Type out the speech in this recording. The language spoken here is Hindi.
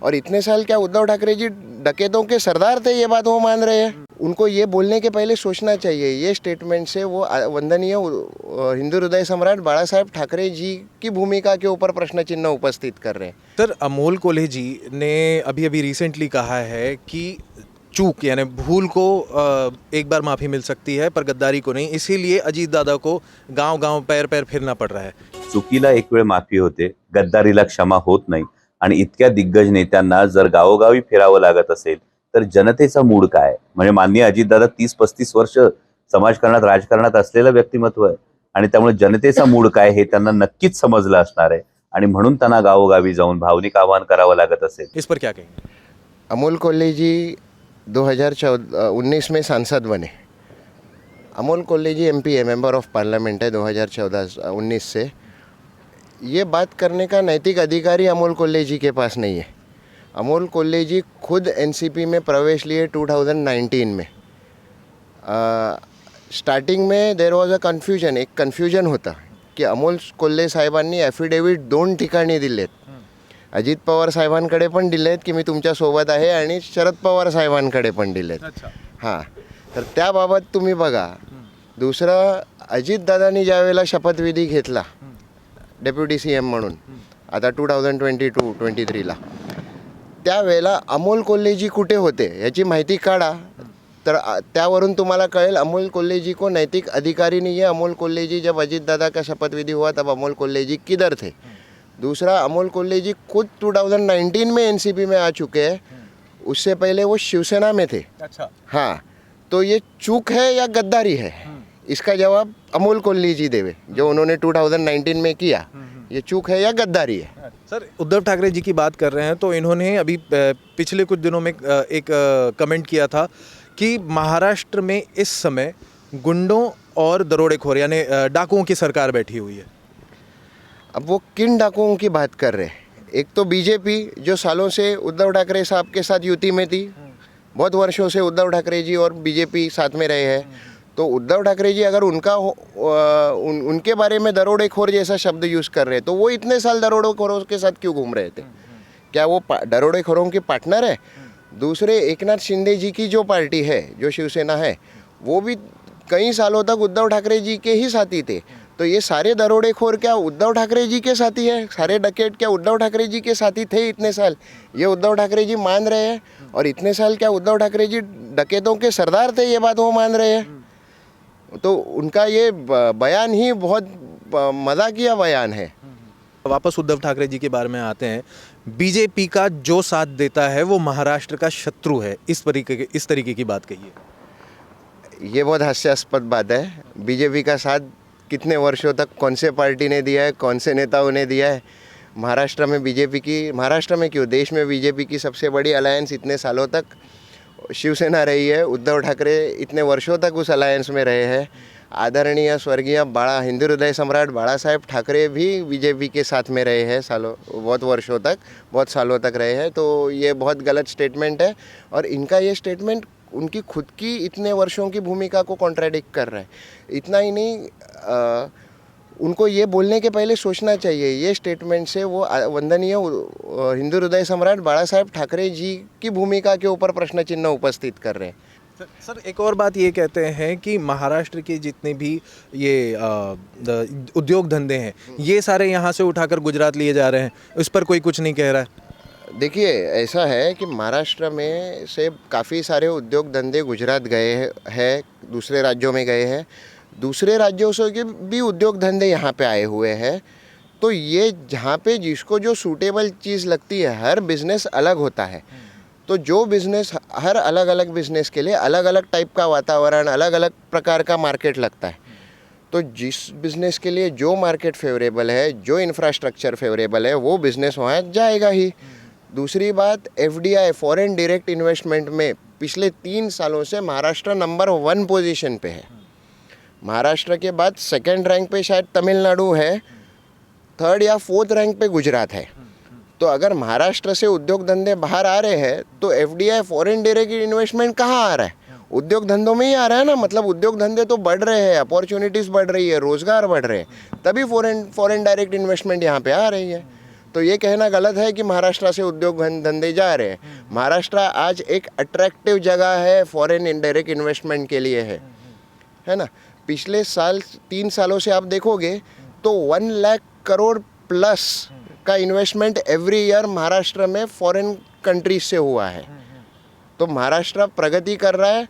और इतने साल क्या उद्धव ठाकरे जी डकैतों के सरदार थे, ये बात वो मान रहे हैं। उनको ये बोलने के पहले सोचना चाहिए। ये स्टेटमेंट से वो वंदनीय हिंदू हृदय सम्राट बाला साहेब ठाकरे जी की भूमिका के ऊपर प्रश्न चिन्ह उपस्थित कर रहे हैं। सर, अमोल कोल्हे जी ने अभी अभी रिसेंटली कहा है कि चूक यानी भूल को एक बार माफ़ी मिल सकती है पर गद्दारी को नहीं, इसीलिए अजीत दादा को गांव गांव पैर पैर फिरना पड़ रहा है। चुकीला एक वेळ माफी होते, गद्दारीला क्षमा होत नाही। आणि इतक्या दिग्गज नेत्यांना जर गावोगावी फिरावं लागत असेल तर जनतेचा मूड काय? म्हणजे माननीय अजितदादा 30-35 वर्ष समाजकारणात राजकारणात असलेलं व्यक्तिमत्व आहे आणि त्यामुळे जनतेचा मूड काय हे त्यांना नक्कीच समजलं असणार आहे आणि म्हणून त्यांना गावोगावी जाऊन भावनिक आवाहन करावं लागत असेल। इस पर क्या कहेंगे? अमोल कोल्हे जी 2019 में सांसद बने। अमोल कोल्हे जी MP है, मेंबर ऑफ पार्लियामेंट है 2014-19 से। ये बात करने का नैतिक अधिकारी अमोल कोल्हे जी के पास नहीं है। अमोल कोल्हे जी खुद NCP में प्रवेश लिए 2019 में। स्टार्टिंग में देर वॉज अ कन्फ्युजन, एक कन्फ्युजन होता की अमोल कोल्हे साहेबांनी ॲफिडेव्हिट 2 ठिकाणी दिलेत। अजित पवार साहेबांकडे पण दिलेत की मी तुमच्या सोबत आहे आणि शरद पवार साहेबांकडे पण दिलेत। हां, तर त्याबाबत तुम्ही बघा। दुसरं, अजितदादांनी ज्यावेळेला शपथविधी घेतला डेप्युटी CM म्हणून आता 2022-23ला, त्यावेळेला अमोल कोल्हेजी कुठे होते याची माहिती काढा, तर त्यावरून तुम्हाला कळेल अमोल कोल्हेजी को नैतिक अधिकारी नहीं है। अमोल कोल्हेजी जब अजितदादा का शपथविधि हुआ तब अमोल कोल्हेजी किधर थे? दूसरा, अमोल कोल्हेजी खुद 2019 में NCP में आ चुके हैं, उससे पहले वो शिवसेना में थे। अच्छा। हाँ, तो ये चूक है या गद्दारी है, इसका जवाब अमोल कोल्हे जी देवे। जो उन्होंने 2019 में किया, ये चूक है या गद्दारी है? सर, उद्धव ठाकरे जी की बात कर रहे हैं तो इन्होंने अभी पिछले कुछ दिनों में एक कमेंट किया था कि महाराष्ट्र में इस समय गुंडों और दरोडेखोर यानी डाकुओं की सरकार बैठी हुई है। अब वो किन डाकुओं की बात कर रहे हैं? एक तो बीजेपी जो सालों से उद्धव ठाकरे साहब के साथ युति में थी, बहुत वर्षों से उद्धव ठाकरे जी और बीजेपी साथ में रहे हैं। तो उद्धव ठाकरे जी अगर उनके बारे में दरोडेखोर जैसा शब्द यूज़ कर रहे हैं तो वो इतने साल दरोडेखोरों के साथ क्यों घूम रहे थे? क्या वो दरोडेखोरों के पार्टनर है? दूसरे, एकनाथ शिंदे जी की जो पार्टी है, जो शिवसेना है, वो भी कई सालों तक उद्धव ठाकरे जी के ही साथी थे। तो ये सारे दरोडेखोर क्या उद्धव ठाकरे जी के साथी हैं? सारे डकैत क्या उद्धव ठाकरे जी के साथी थे इतने साल? ये उद्धव ठाकरे जी मान रहे हैं। और इतने साल क्या उद्धव ठाकरे जी डकैतों के सरदार थे, ये बात वो मान रहे हैं। तो उनका ये बयान ही बहुत मजाकिया बयान है। वापस उद्धव ठाकरे जी के बारे में आते हैं। बीजेपी का जो साथ देता है वो महाराष्ट्र का शत्रु है, इस तरीके की बात कही है। ये बहुत हास्यास्पद बात है। बीजेपी का साथ कितने वर्षों तक कौन से पार्टी ने दिया है, कौन से नेताओं ने दिया है? महाराष्ट्र में बीजेपी की, महाराष्ट्र में क्यों, देश में बीजेपी की सबसे बड़ी अलायंस इतने सालों तक शिवसेना रही है। उद्धव ठाकरे इतने वर्षों तक उस अलायंस में रहे हैं। आदरणीय स्वर्गीय हिंदू हृदय सम्राट बाला साहेब ठाकरे भी बीजेपी के साथ में रहे हैं बहुत वर्षों तक, बहुत सालों तक रहे हैं। तो ये बहुत गलत स्टेटमेंट है और इनका ये स्टेटमेंट उनकी खुद की इतने वर्षों की भूमिका को कॉन्ट्राडिक्ट कर रहा है। इतना ही नहीं, उनको ये बोलने के पहले सोचना चाहिए। ये स्टेटमेंट से वो वंदनीय हिंदू हृदय सम्राट बाला साहेब ठाकरे जी की भूमिका के ऊपर प्रश्न चिन्ह उपस्थित कर रहे हैं। सर, एक और बात ये कहते हैं कि महाराष्ट्र के जितने भी ये उद्योग धंधे हैं ये सारे यहाँ से उठाकर गुजरात लिए जा रहे हैं, इस पर कोई कुछ नहीं कह रहा है। देखिए, ऐसा है कि महाराष्ट्र में से काफ़ी सारे उद्योग धंधे गुजरात गए हैं, दूसरे राज्यों में गए हैं, दूसरे राज्यों से के भी उद्योग धंधे यहाँ पे आए हुए हैं। तो ये जहाँ पे जिसको जो सूटेबल चीज़ लगती है, हर बिज़नेस अलग होता है। तो जो बिज़नेस, हर अलग अलग बिज़नेस के लिए अलग अलग टाइप का वातावरण, अलग अलग प्रकार का मार्केट लगता है। तो जिस बिज़नेस के लिए जो मार्केट फेवरेबल है, जो इंफ्रास्ट्रक्चर फेवरेबल है, वो बिज़नेस वहाँ जाएगा ही। दूसरी बात, FDI फॉरेन डायरेक्ट इन्वेस्टमेंट में पिछले 3 सालों से महाराष्ट्र नंबर 1 पोजीशन पे है। महाराष्ट्र के बाद 2nd रैंक पे शायद तमिलनाडु है, 3rd या 4th रैंक पे गुजरात है। तो अगर महाराष्ट्र से उद्योग धंधे बाहर आ रहे हैं तो FDI फॉरेन डायरेक्ट इन्वेस्टमेंट कहाँ आ रहा है? उद्योग धंधों में ही आ रहा है ना। मतलब उद्योग धंधे तो बढ़ रहे हैं, अपॉर्चुनिटीज़ बढ़ रही है, रोज़गार बढ़ रहे हैं, तभी फॉरेन डायरेक्ट इन्वेस्टमेंट यहाँ पे आ रही है। तो ये कहना गलत है कि महाराष्ट्र से उद्योग धंधे जा रहे हैं। महाराष्ट्र आज एक अट्रैक्टिव जगह है फॉरेन इनडायरेक्ट इन्वेस्टमेंट के लिए है ना। पिछले साल 3 सालों से आप देखोगे तो 1 लाख करोड़ प्लस का इन्वेस्टमेंट एवरी ईयर महाराष्ट्र में फॉरेन कंट्रीज से हुआ है। तो महाराष्ट्र प्रगति कर रहा है